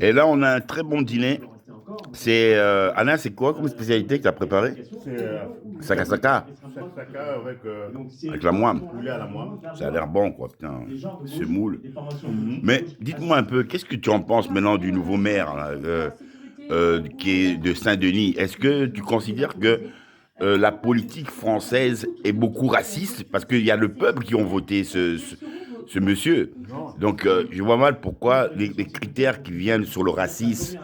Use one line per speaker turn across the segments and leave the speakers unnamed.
Et là, on a un très bon dîner. C'est Alain, c'est quoi comme spécialité que tu as préparé?
C'est
Saka saka,
saka
avec la moine.
poulet à la moine.
Ça a l'air bon, quoi, putain. Semoule.
Mhm.
Mais dites-moi un peu, qu'est-ce que tu en penses maintenant du nouveau maire là, qui est de Saint-Denis? Est-ce que tu considères que la politique française est beaucoup raciste? Parce qu'il y a le peuple qui ont voté ce monsieur.
Non.
Donc, je vois mal pourquoi les critères qui viennent sur le racisme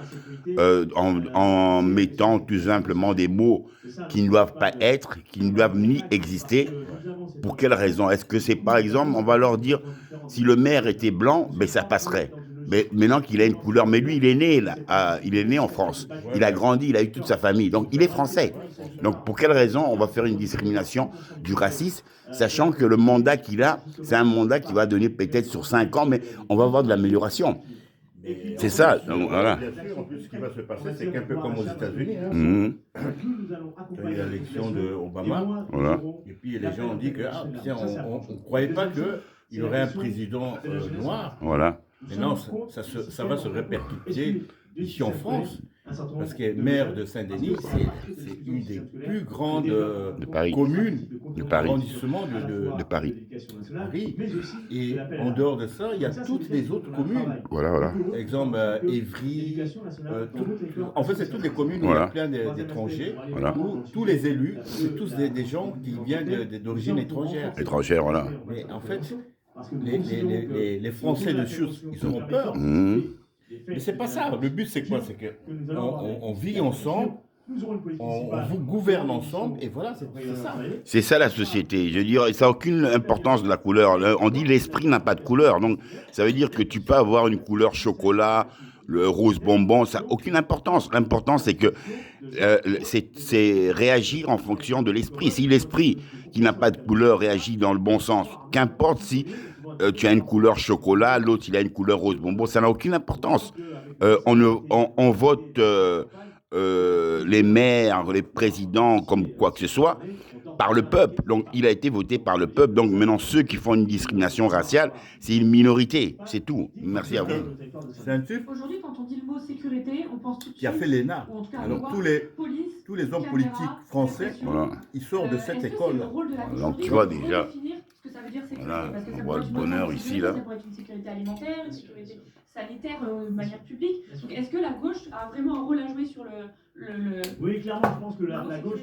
en mettant tout simplement des mots qui ne doivent pas être, qui ne doivent ni exister. Pour quelle raison? Est-ce que c'est par exemple, on va leur dire, si le maire était blanc, ben ça passerait. Mais maintenant qu'il a une couleur, mais lui, il est né là, il est né en France.
Ouais,
Il a
mais
grandi, il a eu toute sa famille. Donc, il est français. Donc, pour quelle raison on va faire une discrimination du racisme, sachant que le mandat qu'il a, c'est un mandat qui va donner peut-être sur 5 ans, mais on va avoir de l'amélioration.
mais
C'est ça. Donc, voilà.
bien sûr, en plus, ce qui va se passer, c'est qu'un peu comme aux États-Unis, hein,
Mhm.
quand il y a l'élection d'Obama,
Voilà.
et puis les gens ont dit que tiens, on ne croyait pas qu'il y aurait un président noir.
Voilà.
Maintenant, ça va se répercuter ici en France. Parce que maire de Saint-Denis, c'est une des plus grandes
De Paris.
communes,
De Paris.
arrondissements
De Paris.
Paris. Et en dehors de ça, il y a toutes les autres communes.
Voilà, voilà.
Exemple, Évry. En fait, c'est toutes les communes où il y a
Voilà.
plein d'étrangers,
Voilà.
où tous les élus, c'est tous des gens qui viennent d'origine étrangère.
Étrangère, voilà.
Mais en fait, les Français de Chute, ils auront peur.
Mhm.
Mais c'est pas ça. Le but, c'est quoi? C'est qu'on vit ensemble, on vous gouverne ensemble, et voilà, c'est ça.
C'est ça la société. Je veux dire, ça n'a aucune importance de la couleur. On dit l'esprit n'a pas de couleur. Donc, ça veut dire que tu peux avoir une couleur chocolat, le rose bonbon, ça n'a aucune importance. L'important, c'est que c'est réagir en fonction de l'esprit. Si l'esprit qui n'a pas de couleur réagit dans le bon sens, qu'importe si tu as une couleur chocolat, l'autre il a une couleur rose bonbon, ça n'a aucune importance. On vote les maires, les présidents, comme quoi que ce soit, par le peuple. Donc, il a été voté par le peuple. Donc, maintenant, ceux qui font une discrimination raciale, c'est une minorité. C'est tout. Merci à vous.
C'est un type
Aujourd'hui, quand on dit le mot sécurité, on pense tout de
qui a
suite,
fait l'ENA.
ou en tout cas
Alors,
on voit
tous
police,
les hommes
caméra,
politiques français,
répression.
Voilà.
ils sortent de cette
Est-ce que c'est
école.
le rôle de la
Donc,
aujourd'hui
tu vois
de
déjà,
redéfinir ce que ça veut dire sécurité?
voilà,
Parce que ça
on
peut
voit
être
le
une
bonheur
sécurité,
ici, là.
ça pourrait être une sécurité alimentaire, une sécurité sanitaire de manière publique. Donc, est-ce que la gauche a vraiment un rôle à jouer sur
Oui, clairement, je pense que la gauche,